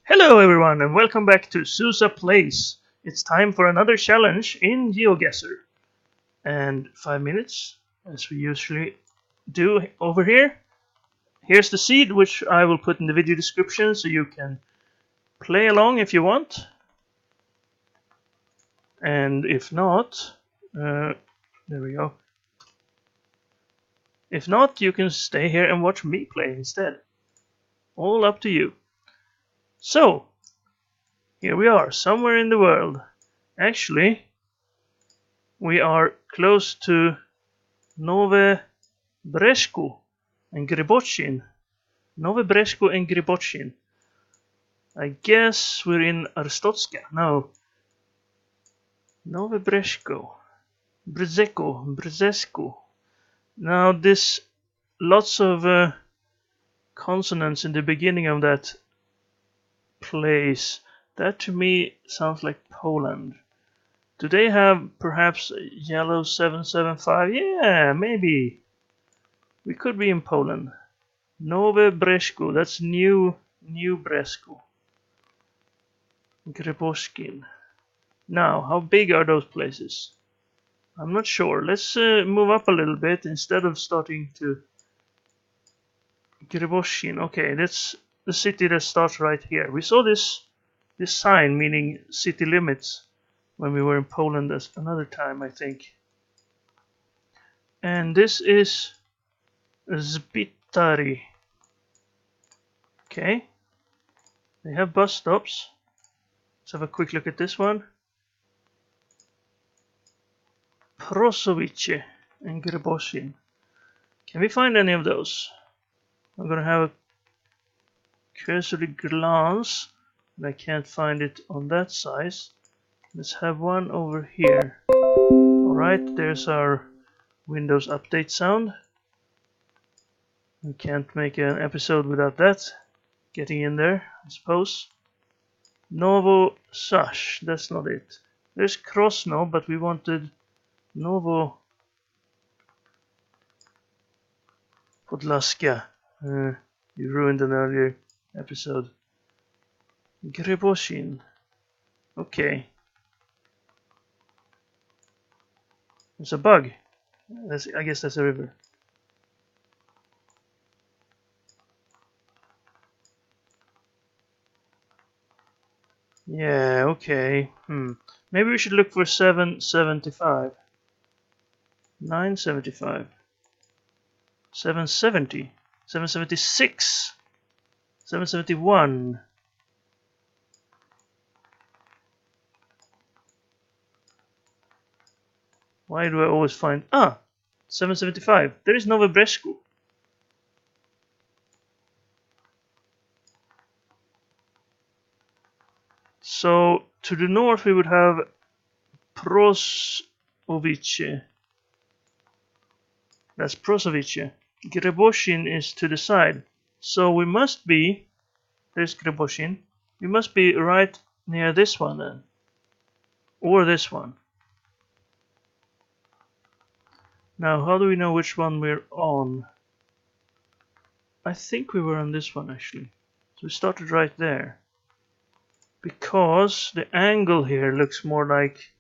Hello everyone and welcome back to Susa Plays. It's time for another challenge in GeoGuessr. And 5 minutes, as we usually do over here. Here's the seed, which I will put in the video description so you can play along if you want. And if not, there we go. If not, you can stay here and watch me play instead. All up to you. So, here we are, somewhere in the world. Actually, we are close to Nove Bresku and Gribochin. Nove Bresku and Gribochin. I guess we're in Arstotska. No. Nove Bresku. Brzesku. Now this lots of consonants in the beginning of that place. That to me sounds like Poland. Do they have perhaps yellow 775? Yeah, maybe. We could be in Poland. Nove Bresku, that's New Bresku. Greboshkin. Now, how big are those places? I'm not sure. Let's move up a little bit instead of starting to Greboshkin. Okay, that's the city that starts right here. We saw this sign meaning city limits when we were in Poland another time, I think. And this is Zbitari. Okay. They have bus stops. Let's have a quick look at this one. Prosovice and Greboshkin. Can we find any of those? I'm gonna have a cursory glance, and I can't find it on that size. Let's have one over here. Alright, there's our Windows update sound. We can't make an episode without that getting in there, I suppose. Novo Sash, that's not it. There's Krosno, but we wanted Novo Podlaska. You ruined an earlier episode. Griboshin. Okay. There's a bug. I guess that's a river. Yeah, okay. Maybe we should look for 775. 975. 770. 776. 771. Why do I always find... 775. There is Nove Bresku. So, to the north we would have Prosovice. That's Prosovice. Griboshin is to the side. So we must be... There's Griboshin. We must be right near this one then. Or this one. Now, how do we know which one we're on? I think we were on this one actually. So we started right there. Because the angle here looks more like...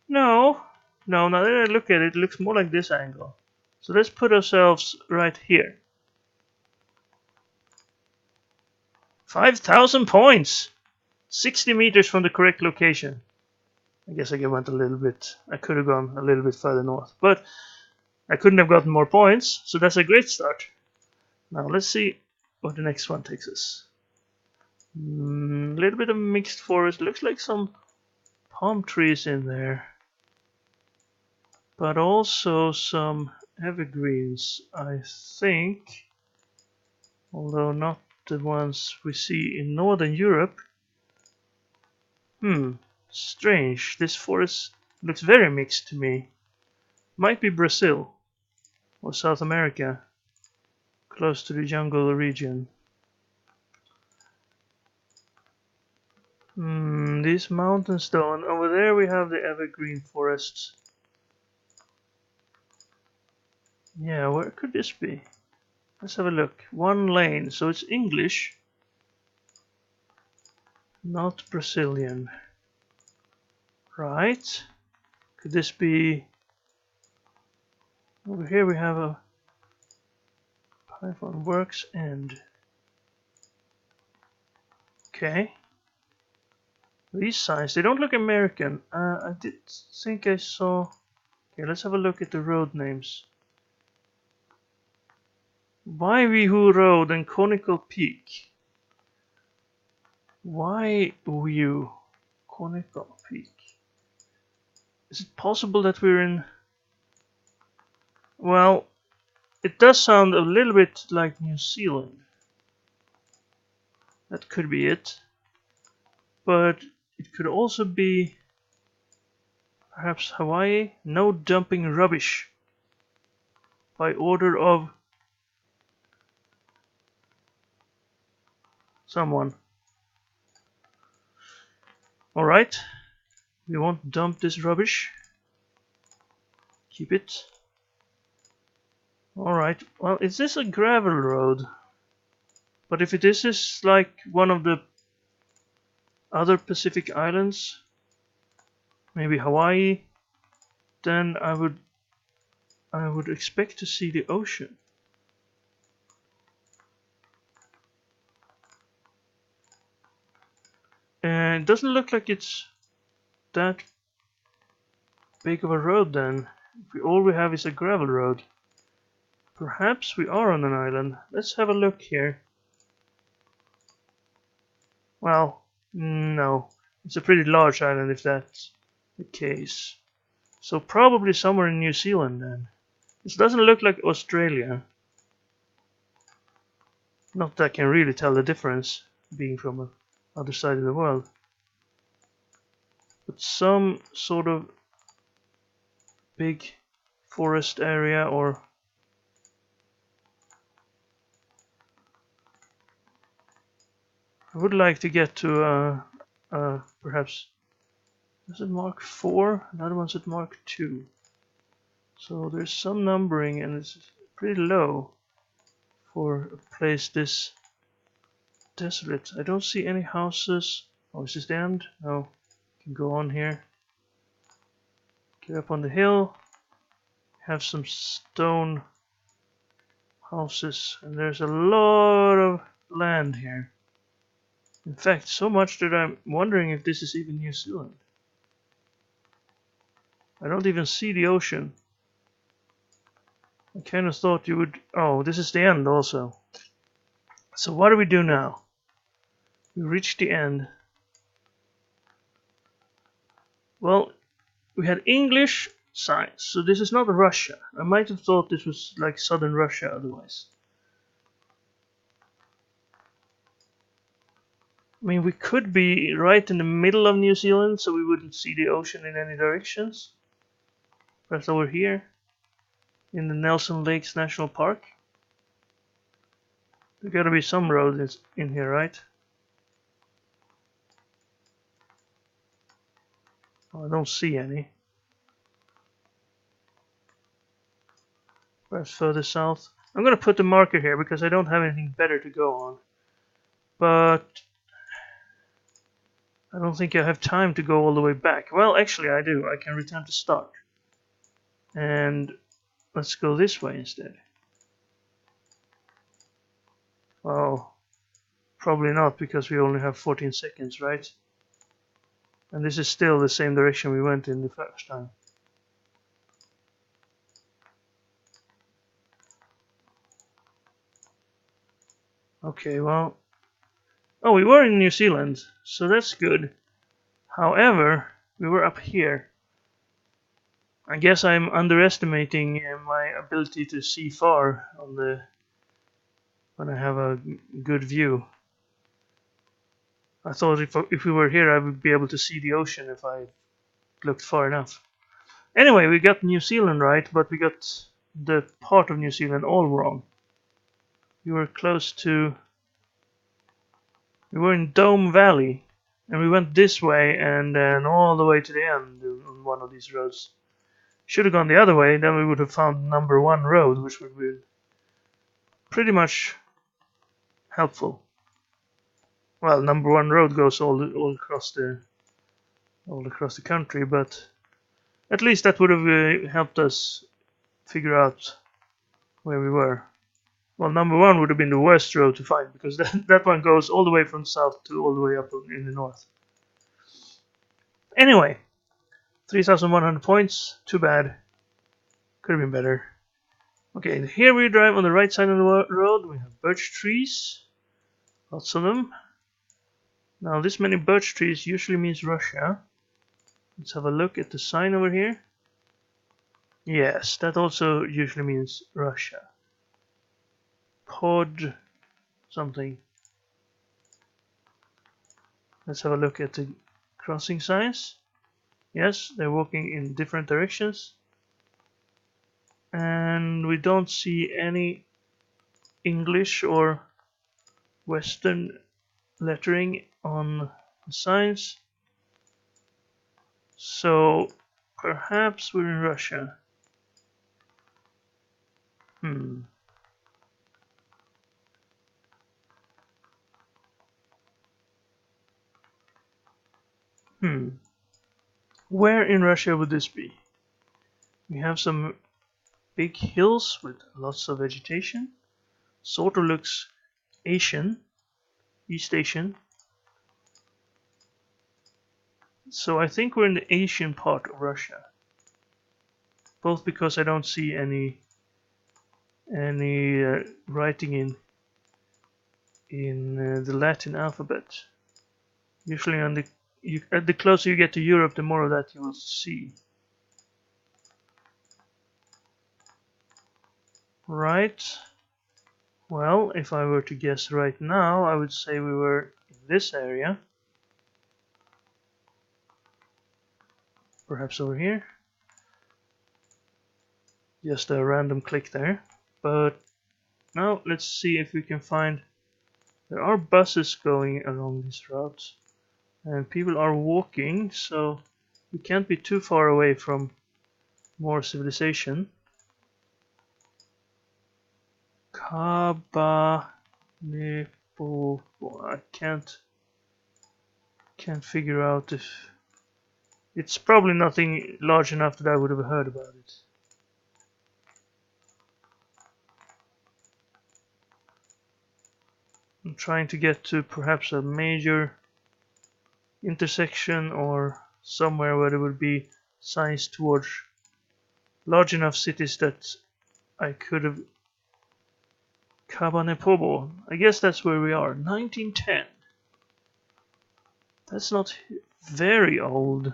No, now that I look at it, it looks more like this angle. So let's put ourselves right here. 5,000 points! 60 meters from the correct location. I guess I went a little bit... I could have gone a little bit further north. But I couldn't have gotten more points, so that's a great start. Now let's see what the next one takes us. A little bit of mixed forest. Looks like some palm trees in there. But also some evergreens, I think. Although not the ones we see in Northern Europe. Strange. This forest looks very mixed to me. Might be Brazil or South America, close to the jungle region. This mountain stone. Over there we have the evergreen forests. Yeah, where could this be? Let's have a look. One lane, so it's English. Not Brazilian. Right. Could this be... Over here we have a Python works end. Okay. These signs, they don't look American. I did think I saw... Okay, let's have a look at the road names. Waivihu Road and Conical Peak. Waivihu Conical Peak. Is it possible that we're in... Well, it does sound a little bit like New Zealand. That could be it. But it could also be perhaps Hawaii. No dumping rubbish by order of someone. Alright, we won't dump this rubbish. Keep it. Alright, well, is this a gravel road? But if it is like one of the other Pacific islands, maybe Hawaii, then I would expect to see the ocean. And it doesn't look like it's that big of a road then. If all we have is a gravel road. Perhaps we are on an island. Let's have a look here. Well, no. It's a pretty large island if that's the case. So probably somewhere in New Zealand then. This doesn't look like Australia. Not that I can really tell the difference, being from the other side of the world. But some sort of big forest area, or I would like to get to perhaps, is it Mark 4? Another one's at Mark 2. So there's some numbering and it's pretty low for a place this desolate. I don't see any houses. Oh, is this the end? No. Can go on here. Get up on the hill. Have some stone houses, and there's a lot of land here. In fact, so much that I'm wondering if this is even New Zealand. I don't even see the ocean. I kind of thought you would... Oh, this is the end also. So what do we do now? We reached the end. Well, we had English signs, so this is not Russia. I might have thought this was like southern Russia otherwise. I mean, we could be right in the middle of New Zealand, so we wouldn't see the ocean in any directions. Perhaps over here, in the Nelson Lakes National Park. There gotta be some roads in here, right? Oh, I don't see any. Perhaps further south. I'm gonna put the marker here because I don't have anything better to go on. But I don't think I have time to go all the way back. Well, actually I do. I can return to start. And let's go this way instead. Well, probably not because we only have 14 seconds, right? And this is still the same direction we went in the first time. Okay, well... Oh, we were in New Zealand, so that's good. However, we were up here. I guess I'm underestimating my ability to see far on the when I have a good view. I thought if we were here I would be able to see the ocean if I looked far enough. Anyway, we got New Zealand right, but we got the part of New Zealand all wrong. We were close to... We were in Dome Valley, and we went this way and then all the way to the end on one of these roads. Should have gone the other way, then we would have found number 1 road, which would be pretty much helpful. well, number one road goes all across the country, but at least that would have helped us figure out where we were. Well, number one would have been the worst road to find because that one goes all the way from south to all the way up in the north. Anyway, 3,100 points. Too bad. Could have been better. Okay, here we drive on the right side of the road. We have birch trees. Lots of them. Now, this many birch trees usually means Russia. Let's have a look at the sign over here. Yes, that also usually means Russia. Pod something. Let's have a look at the crossing signs. Yes, they're walking in different directions. And we don't see any English or Western lettering on the signs. So perhaps we're in Russia. Where in Russia would this be? We have some big hills with lots of vegetation. Sort of looks Asian, East Asian. So I think we're in the Asian part of Russia. Both because I don't see any writing in the Latin alphabet. Usually on the closer you get to Europe, the more of that you will see. Right. Well, if I were to guess right now, I would say we were in this area. Perhaps over here. Just a random click there. But now let's see if we can find... There are buses going along this route. And people are walking, so we can't be too far away from more civilization. Kabanepo. I can't figure out if it's probably nothing large enough that I would have heard about it. I'm trying to get to perhaps a major intersection or somewhere where there would be signs towards large enough cities that I could have... Kabanepobo. I guess that's where we are. 1910. That's not very old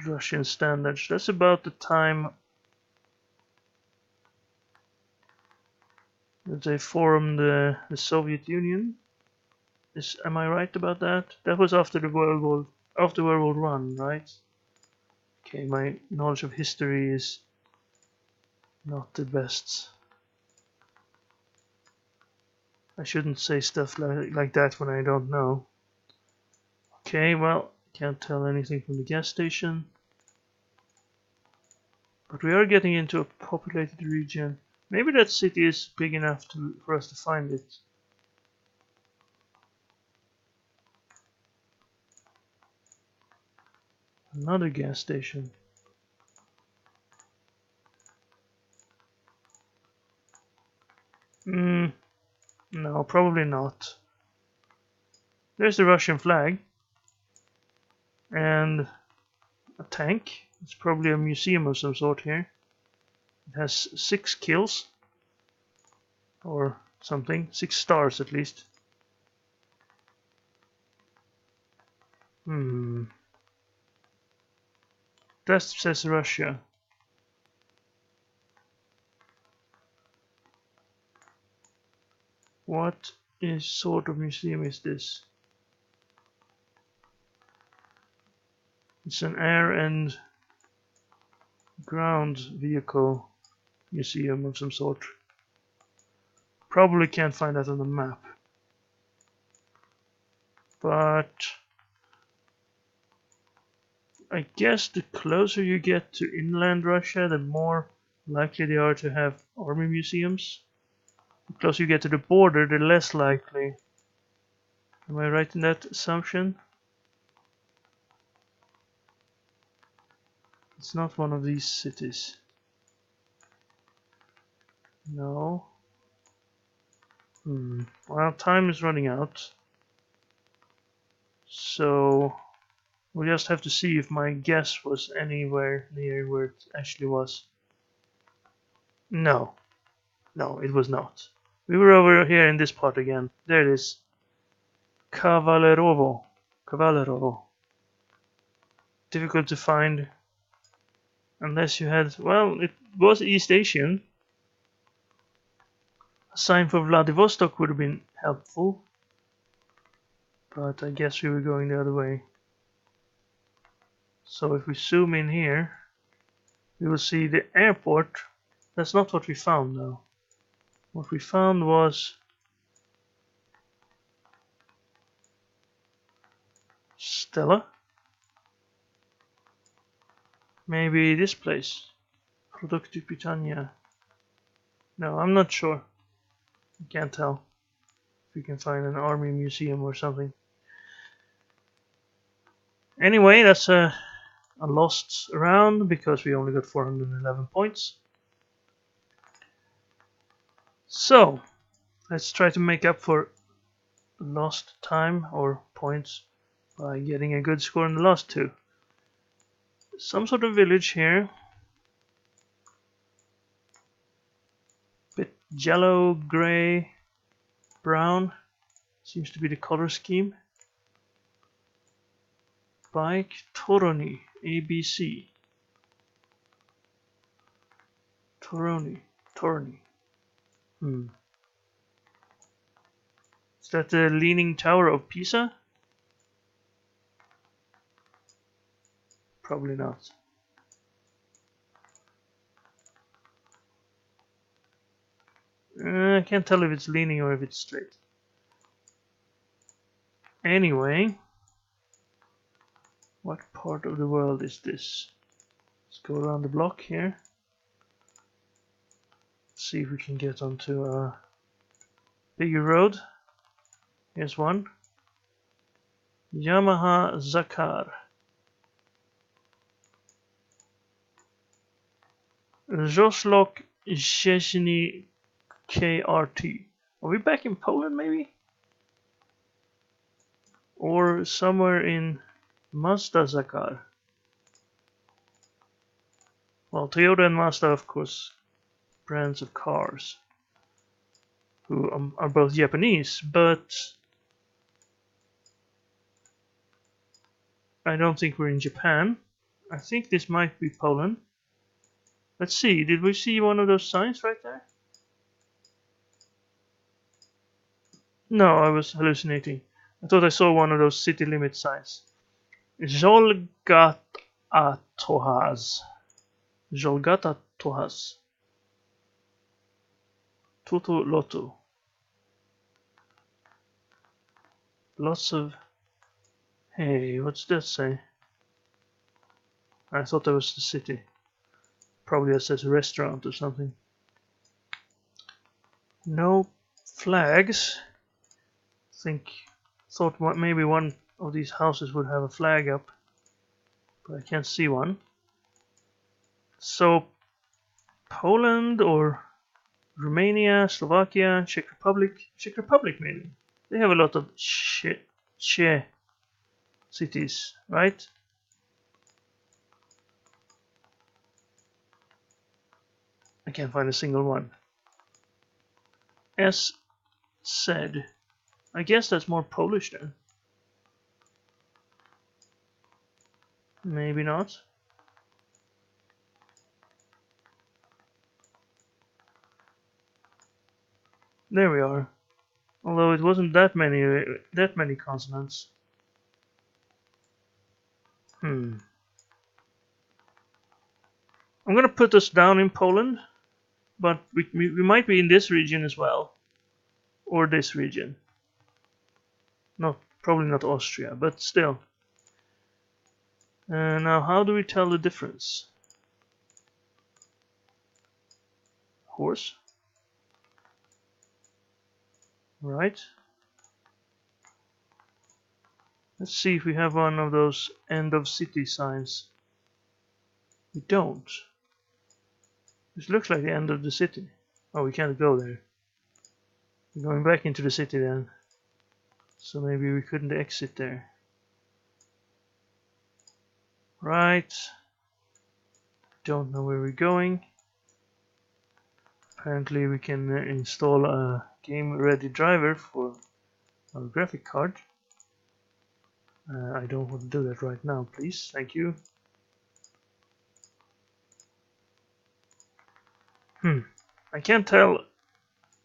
Russian standards. That's about the time that they formed the Soviet Union. Am I right about that? That was after World War I, right? Okay, my knowledge of history is not the best. I shouldn't say stuff like that when I don't know. Okay, well, can't tell anything from the gas station. But we are getting into a populated region. Maybe that city is big enough for us to find it. Another gas station. No, probably not. There's the Russian flag. And a tank. It's probably a museum of some sort here. It has 6 kills. Or something. 6 stars at least. That says Russia. What sort of museum is this? It's an air and ground vehicle museum of some sort. Probably can't find that on the map. But I guess the closer you get to inland Russia, the more likely they are to have army museums. The closer you get to the border, the less likely. Am I right in that assumption? It's not one of these cities. No. Well, time is running out. So we'll just have to see if my guess was anywhere near where it actually was. No. No, it was not. We were over here in this part again. There it is. Cavallerovo. Cavallerovo. Difficult to find unless you had, well, it was East Asian. A sign for Vladivostok would have been helpful, but I guess we were going the other way. So if we zoom in here, we will see the airport. That's not what we found though. What we found was Stella. Maybe this place. Produkty Pitania. No, I'm not sure. I can't tell. If we can find an army museum or something. Anyway, that's a lost round because we only got 411 points. So, let's try to make up for lost time or points by getting a good score in the last two. Some sort of village here. Bit yellow, gray, brown. Seems to be the color scheme. Bike, Toroni, ABC. Toroni. Is that the Leaning Tower of Pisa? Probably not. I can't tell if it's leaning or if it's straight. Anyway, what part of the world is this? Let's go around the block here. See if we can get onto a bigger road. Here's one. Yamaha Zakar. Zoslok Szczeciny KRT. Are we back in Poland maybe? Or somewhere in Mazda Zakar? Well, Toyota and Mazda, of course, brands of cars who are both Japanese, but I don't think we're in Japan. I think this might be Poland. Let's see, did we see one of those signs right there? No, I was hallucinating. I thought I saw one of those city limit signs. Zsolgata Tohaz. Zsolgata Tohaz. Toto Lotto. Lots of... Hey, what's that say? I thought that was the city. Probably that says restaurant or something. No flags. Thought maybe one of these houses would have a flag up, but I can't see one. So Poland or Romania, Slovakia, Czech Republic maybe. They have a lot of che cities, right? I can't find a single one. As said, I guess that's more Polish then. Maybe not. There we are. Although it wasn't that many consonants. I'm gonna put us down in Poland, but we might be in this region as well, or this region. Probably not Austria, but still. Now, how do we tell the difference? Horse. Right. Let's see if we have one of those end of city signs. We don't. This looks like the end of the city. Oh, we can't go there. We're going back into the city then. So maybe we couldn't exit there. Right. Don't know where we're going. Apparently we can install a game-ready driver for our graphic card. I don't want to do that right now, please. Thank you. I can't tell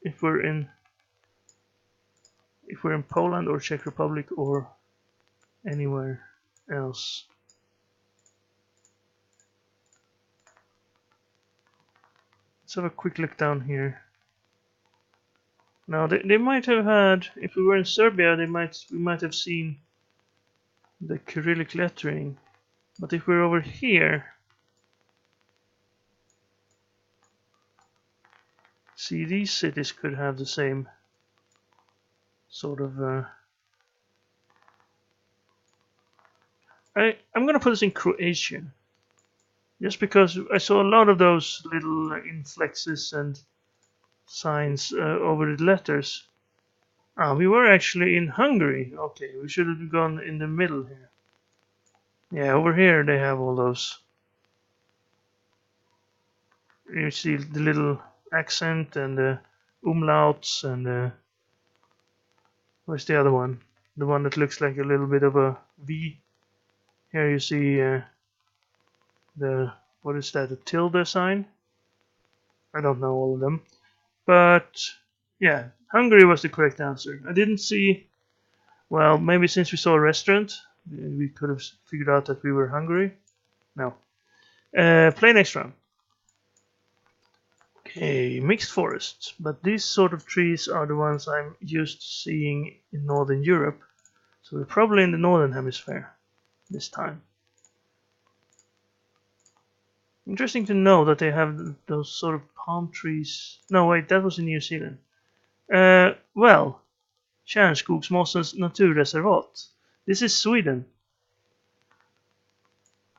if we're in Poland or Czech Republic or anywhere else. Let's have a quick look down here. Now they might have had, if we were in Serbia, we might have seen the Cyrillic lettering. But if we're over here, see, these cities could have the same sort of. I'm gonna put this in Croatian, just because I saw a lot of those little inflexes and signs over the letters. Ah, we were actually in Hungary. Okay, we should have gone in the middle here. Yeah, over here they have all those. You see the little accent and the umlauts and where's the other one? The one that looks like a little bit of a V. Here you see the, what is that, a tilde sign? I don't know all of them. But yeah, Hungary was the correct answer. I didn't see, well, maybe since we saw a restaurant, we could have figured out that we were Hungary. No. Play next round. Okay, mixed forests, but these sort of trees are the ones I'm used to seeing in Northern Europe, so we're probably in the Northern Hemisphere this time. Interesting to know that they have those sort of palm trees. No, wait, that was in New Zealand. Well, Kärnskogsmossens naturreservat. This is Sweden,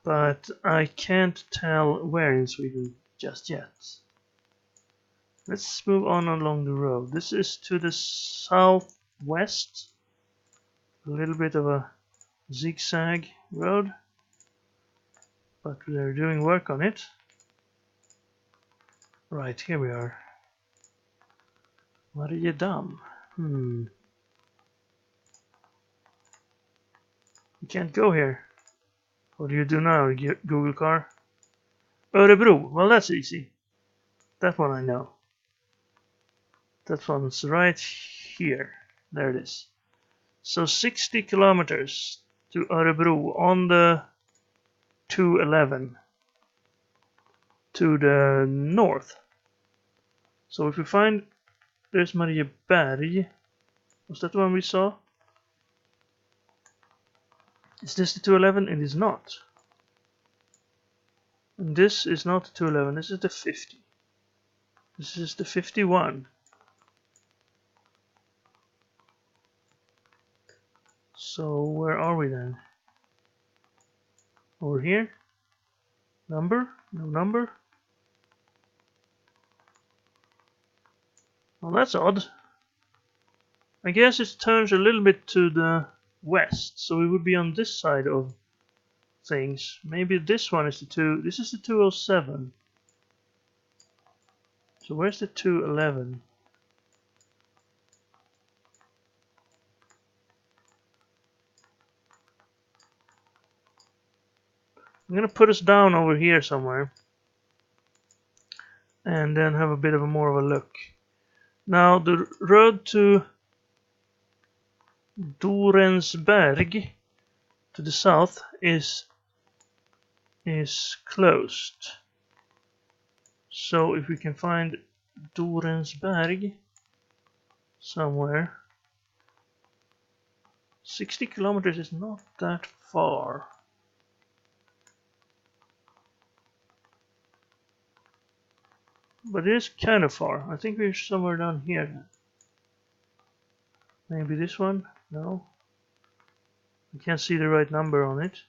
but I can't tell where in Sweden just yet. Let's move on along the road. This is to the southwest. A little bit of a zigzag road, but they're doing work on it. Right, here we are. Mariedam. We can't go here. What do you do now, Google car? Örebro. Well, that's easy. That one I know. That one's right here. There it is. So 60 kilometers to Örebro on the 211 to the north. So if we find, there's Marieberg. Was that the one we saw? Is this the 211? It is not. And this is not the 211. This is the 50. This is the 51. So where are we then? Over here? Number? No number? Well, that's odd. I guess it turns a little bit to the west, so we would be on this side of things. Maybe this one is the 2. This is the 207. So where's the 211? I'm gonna put us down over here somewhere and then have a bit of a more of a look. Now the road to Dorensberg to the south is closed. So if we can find Dorensberg somewhere, 60 kilometers is not that far. But it is kind of far. I think we're somewhere down here. Maybe this one? No. I can't see the right number on it.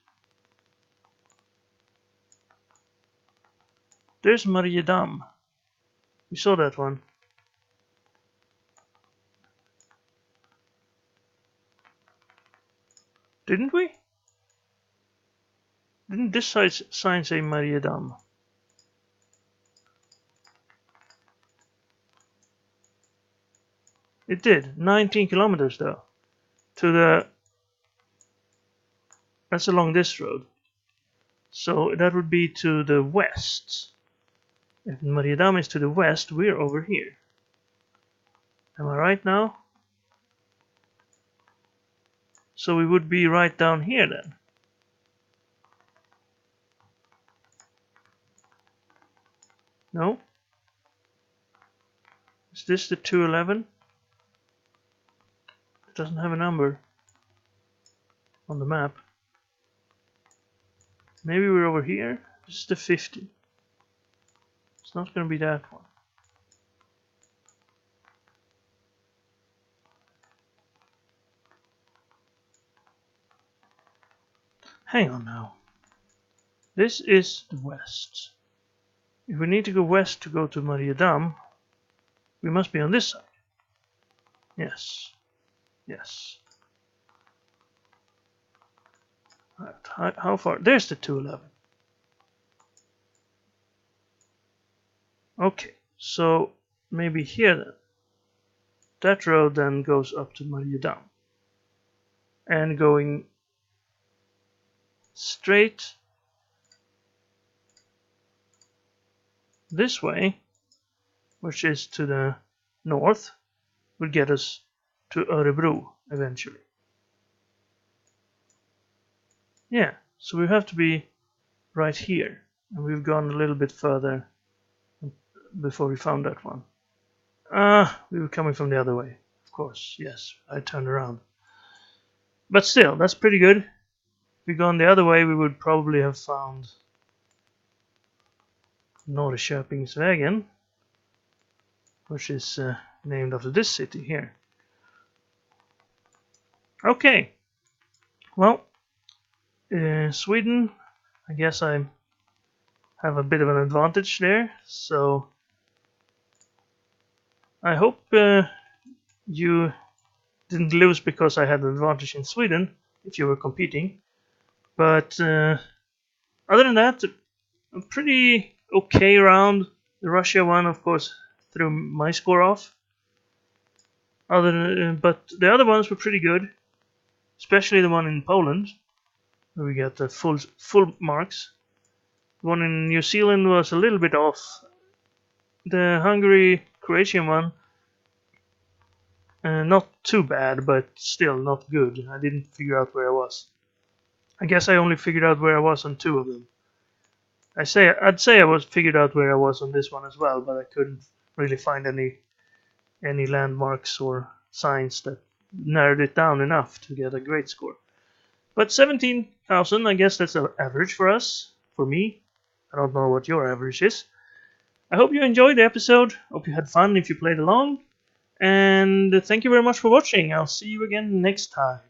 There's Mariedam. We saw that one. Didn't we? Didn't this sign say Mariedam? It did. 19 kilometers though. To the... That's along this road. So that would be to the west. If Mariedam is to the west, we're over here. Am I right now? So we would be right down here then. No? Is this the 211? It doesn't have a number on the map. Maybe we're over here. This is the 50. It's not going to be that one. Hang on now. This is the west. If we need to go west to go to Mariedam, we must be on this side. Yes. Yes. Right. How far? There's the 211. Okay, so maybe here then. That road then goes up to Mariedam. And going straight this way, which is to the north, will get us to Örebro eventually. Yeah, so we have to be right here, and we've gone a little bit further before we found that one. We were coming from the other way, of course. Yes, I turned around. But still, that's pretty good. If we'd gone the other way, we would probably have found Norrköpingsvägen, which is named after this city here. Okay, well, Sweden, I guess I have a bit of an advantage there, so I hope you didn't lose because I had an advantage in Sweden if you were competing. But other than that, a pretty okay round. The Russia one, of course, threw my score off. But the other ones were pretty good, especially the one in Poland, where we got the full marks. The one in New Zealand was a little bit off. The Hungary-Croatian one, not too bad, but still not good. I didn't figure out where I was. I guess I only figured out where I was on 2 of them. I'd say I figured out where I was on this one as well, but I couldn't really find any landmarks or signs that narrowed it down enough to get a great score. But 17,000, I guess that's an average for us, for me. I don't know what your average is. I hope you enjoyed the episode. Hope you had fun if you played along. And thank you very much for watching. I'll see you again next time.